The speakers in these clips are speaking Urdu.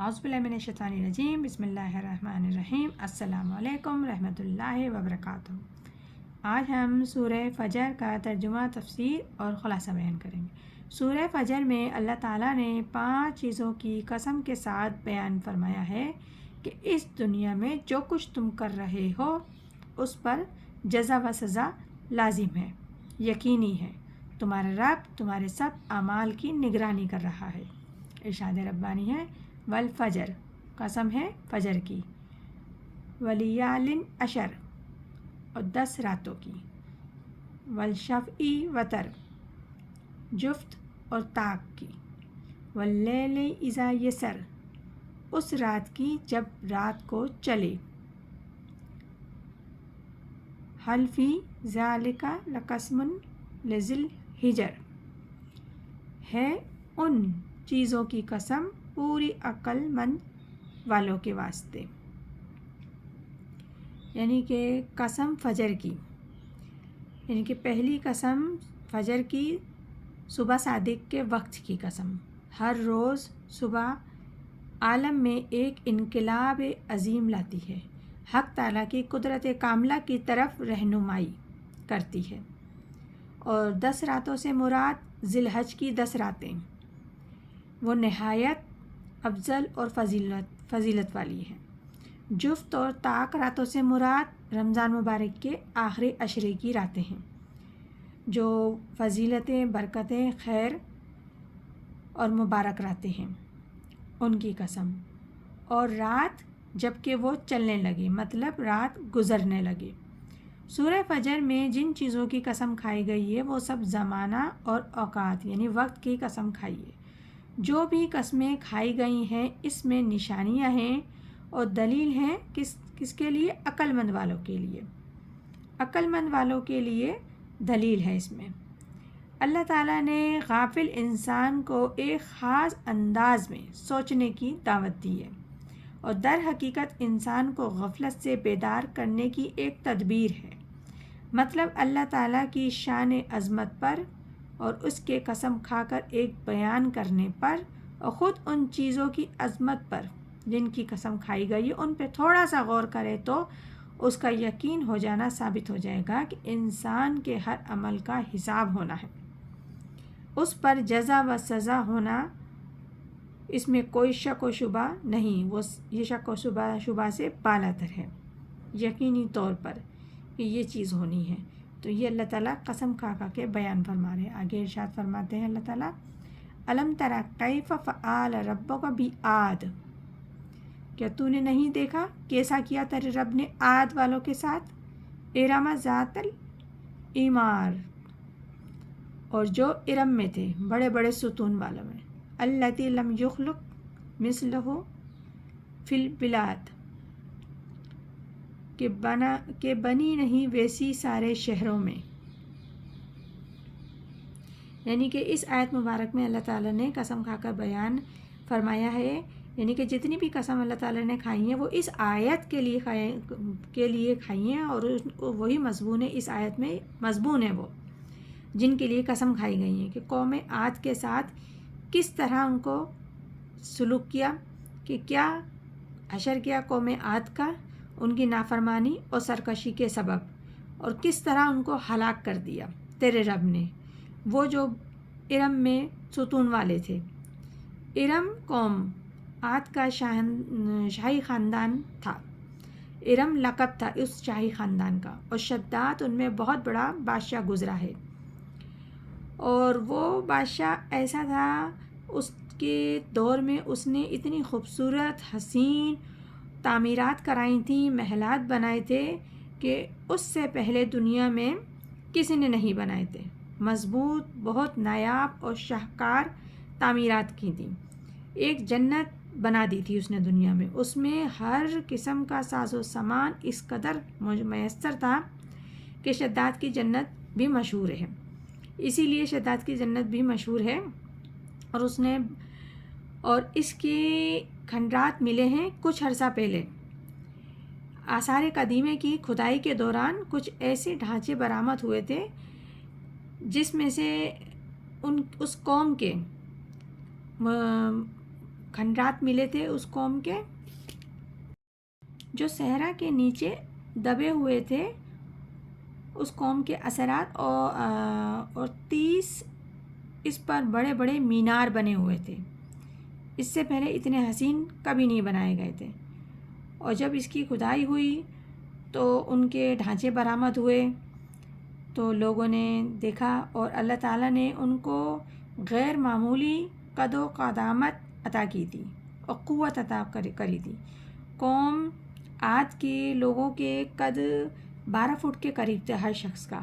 اعوذ باللہ من الشیطان الرجیم بسم اللہ الرحمن الرحیم السلام علیکم رحمۃ اللہ وبرکاتہ۔ آج ہم سورہ فجر کا ترجمہ، تفسیر اور خلاصہ بیان کریں گے۔ سورہ فجر میں اللہ تعالیٰ نے 5 چیزوں کی قسم کے ساتھ بیان فرمایا ہے کہ اس دنیا میں جو کچھ تم کر رہے ہو اس پر جزا و سزا لازم ہے، یقینی ہے۔ تمہارا رب تمہارے سب اعمال کی نگرانی کر رہا ہے۔ ارشاد ربانی ہے، والفجر، قسم ہے فجر کی، ولیالٍ عشر، اور 10 راتوں کی، والشفع وتر، جفت اور طاق کی، واللیل اذا یسر، اس رات کی جب رات کو چلے، حل فی ذالک لقسم لذی الحجر، ہے ان چیزوں کی قسم پوری عقل مند والوں کے واسطے۔ یعنی کہ قسم فجر کی، یعنی کہ پہلی قسم فجر کی، صبح صادق کے وقت کی قسم۔ ہر روز صبح عالم میں ایک انقلاب عظیم لاتی ہے، حق تعالیٰ کی قدرت کاملہ کی طرف رہنمائی کرتی ہے۔ اور 10 راتوں سے مراد ذی الحج کی 10 راتیں، وہ نہایت افضل اور فضیلت والی ہیں۔ جفت اور طاق راتوں سے مراد رمضان مبارک کے آخری عشرے کی راتیں ہیں، جو فضیلتیں، برکتیں، خیر اور مبارک راتیں ہیں، ان کی قسم۔ اور رات جب کہ وہ چلنے لگے، مطلب رات گزرنے لگے۔ سورہ فجر میں جن چیزوں کی قسم کھائی گئی ہے وہ سب زمانہ اور اوقات یعنی وقت کی قسم کھائی ہے۔ جو بھی قسمیں کھائی گئی ہیں اس میں نشانیاں ہیں اور دلیل ہیں، کس کے لیے؟ عقل مند والوں کے لیے۔ عقل مند والوں کے لیے دلیل ہے اس میں۔ اللہ تعالیٰ نے غافل انسان کو ایک خاص انداز میں سوچنے کی دعوت دی ہے، اور در حقیقت انسان کو غفلت سے بیدار کرنے کی ایک تدبیر ہے۔ مطلب اللہ تعالیٰ کی شان عظمت پر اور اس کے قسم کھا کر ایک بیان کرنے پر، اور خود ان چیزوں کی عظمت پر جن کی قسم کھائی گئی ہے ان پہ تھوڑا سا غور کرے تو اس کا یقین ہو جانا ثابت ہو جائے گا کہ انسان کے ہر عمل کا حساب ہونا ہے، اس پر جزا و سزا ہونا، اس میں کوئی شک و شبہ نہیں۔ وہ یہ شک و شبہ سے بالاتر ہے، یقینی طور پر کہ یہ چیز ہونی ہے۔ تو یہ اللہ تعالیٰ قسم کھا کے بیان فرما رہے ہیں۔ آگے ارشاد فرماتے ہیں اللہ تعالیٰ، الم تری کیف فعل ربک بعاد، کیا تو نے نہیں دیکھا کیسا کیا تیرے رب نے عاد والوں کے ساتھ؟ ارم ذات العماد، اور جو ارم میں تھے، بڑے بڑے ستون والوں میں، التی لم یخلق مثلہ فی البلاد، کہ بنی نہیں ویسی سارے شہروں میں۔ یعنی کہ اس آیت مبارک میں اللہ تعالیٰ نے قسم کھا کر بیان فرمایا ہے، یعنی کہ جتنی بھی قسم اللہ تعالیٰ نے کھائی ہیں وہ اس آیت کے لیے کھائی ہیں، اور وہی مضمون ہے، اس آیت میں مضمون ہے وہ جن کے لیے قسم کھائی گئی ہیں، کہ قوم عاد کے ساتھ کس طرح ان کو سلوک کیا، کہ کیا حشر کیا قوم عاد کا ان کی نافرمانی اور سرکشی کے سبب، اور کس طرح ان کو ہلاک کر دیا تیرے رب نے، وہ جو ارم میں ستون والے تھے۔ ارم قوم عاد کا شاہی خاندان تھا، ارم لقب تھا اس شاہی خاندان کا، اور شداد ان میں بہت بڑا بادشاہ گزرا ہے، اور وہ بادشاہ ایسا تھا، اس کے دور میں اس نے اتنی خوبصورت حسین تعمیرات کرائی تھیں، محلات بنائے تھے کہ اس سے پہلے دنیا میں کسی نے نہیں بنائے تھے۔ مضبوط، بہت نایاب اور شاہکار تعمیرات کی تھیں۔ ایک جنت بنا دی تھی اس نے دنیا میں، اس میں ہر قسم کا ساز و سامان اس قدر میسر تھا کہ شداد کی جنت بھی مشہور ہے۔ اسی لیے شداد کی جنت بھی مشہور ہے، اور اس کی کھنڈرات ملے ہیں کچھ عرصہ پہلے۔ آثار قدیمے کی کھدائی کے دوران کچھ ایسے ڈھانچے برآمد ہوئے تھے جس میں سے اس قوم کے کھنڈرات ملے تھے اس قوم کے جو صحرا کے نیچے دبے ہوئے تھے، اس قوم کے اثرات، اور 30 اس پر بڑے بڑے مینار بنے ہوئے تھے. اس سے پہلے اتنے حسین کبھی نہیں بنائے گئے تھے. اور جب اس کی کھدائی ہوئی تو ان کے ڈھانچے برآمد ہوئے تو لوگوں نے دیکھا، اور اللہ تعالیٰ نے ان کو غیر معمولی قد و قدامت عطا کی تھی اور قوت عطا کری تھی. قوم عاد کے لوگوں کے قد 12 فٹ کے قریب تھے ہر شخص کا،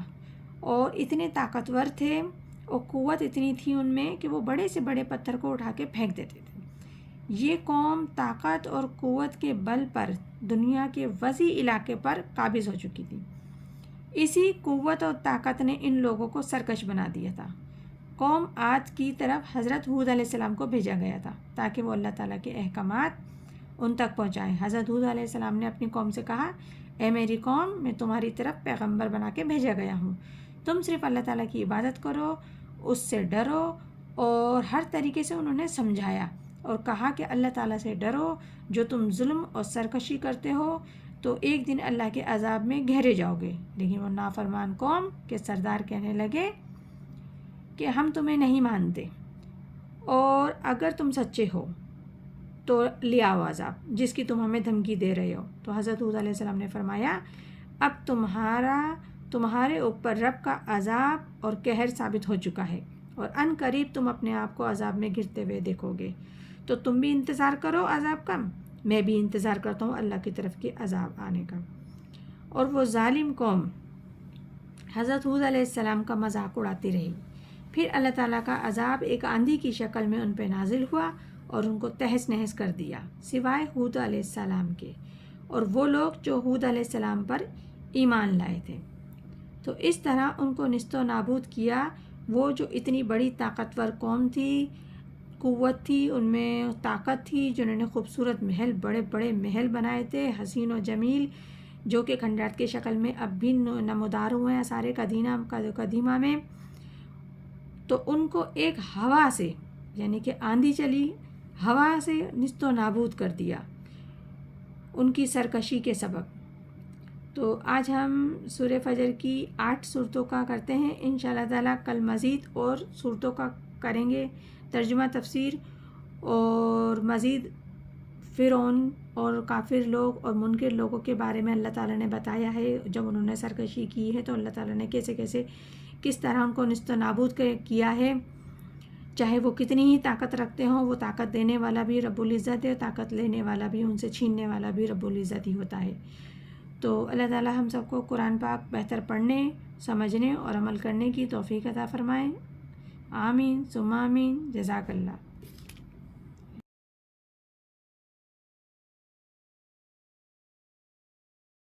اور اتنے طاقتور تھے اور قوت اتنی تھی ان میں کہ وہ بڑے سے بڑے پتھر کو اٹھا کے پھینک دیتے تھے. یہ قوم طاقت اور قوت کے بل پر دنیا کے وسیع علاقے پر قابض ہو چکی تھی. اسی قوت اور طاقت نے ان لوگوں کو سرکش بنا دیا تھا. قوم عاد کی طرف حضرت ہود علیہ السلام کو بھیجا گیا تھا تاکہ وہ اللہ تعالیٰ کے احکامات ان تک پہنچائیں. حضرت ہود علیہ السلام نے اپنی قوم سے کہا، اے میری قوم، میں تمہاری طرف پیغمبر بنا کے بھیجا گیا ہوں. تم صرف اللہ تعالیٰ کی عبادت کرو، اس سے ڈرو. اور ہر طریقے سے انہوں نے سمجھایا اور کہا کہ اللہ تعالیٰ سے ڈرو. جو تم ظلم اور سرکشی کرتے ہو تو ایک دن اللہ کے عذاب میں گھیرے جاؤ گے. لیکن وہ نافرمان قوم کے سردار کہنے لگے کہ ہم تمہیں نہیں مانتے، اور اگر تم سچے ہو تو لے آؤ عذاب جس کی تم ہمیں دھمکی دے رہے ہو. تو حضرت ہود علیہ السلام نے فرمایا، اب تمہارے اوپر رب کا عذاب اور قہر ثابت ہو چکا ہے، اور ان قریب تم اپنے آپ کو عذاب میں گرتے ہوئے دیکھو گے. تو تم بھی انتظار کرو عذاب کا، میں بھی انتظار کرتا ہوں اللہ کی طرف کے عذاب آنے کا. اور وہ ظالم قوم حضرت ہود علیہ السلام کا مذاق اڑاتی رہی. پھر اللہ تعالیٰ کا عذاب ایک آندھی کی شکل میں ان پہ نازل ہوا اور ان کو تہس نہس کر دیا، سوائے ہود علیہ السلام کے اور وہ لوگ جو ہود علیہ السلام پر ایمان لائے تھے. تو اس طرح ان کو نیست و نابود کیا. وہ جو اتنی بڑی طاقتور قوم تھی، قوت تھی ان میں، طاقت تھی، جنہوں نے خوبصورت محل، بڑے بڑے محل بنائے تھے حسین و جمیل، جو کہ کھنڈرات کی شکل میں اب بھی نمودار ہوئے ہیں آثار قدیمہ میں. تو ان کو ایک ہوا سے، یعنی کہ آندھی چلی، ہوا سے نیست و نابود کر دیا ان کی سرکشی کے سبب. تو آج ہم سورہ فجر کی 8 صورتوں کا کرتے ہیں. انشاءاللہ تعالیٰ کل مزید اور صورتوں کا کریں گے ترجمہ تفسیر، اور مزید فرعون اور کافر لوگ اور منکر لوگوں کے بارے میں اللہ تعالیٰ نے بتایا ہے. جب انہوں نے سرکشی کی ہے تو اللہ تعالیٰ نے کس طرح ان کو نیست و نابود کیا ہے. چاہے وہ کتنی ہی طاقت رکھتے ہوں، وہ طاقت دینے والا بھی رب العزت ہے، طاقت لینے والا بھی، ان سے چھیننے والا بھی رب العزت ہی ہوتا ہے. تو اللہ تعالیٰ ہم سب کو قرآن پاک بہتر پڑھنے، سمجھنے اور عمل کرنے کی توفیق عطا فرمائے. آمین ثم آمین. جزاک اللہ.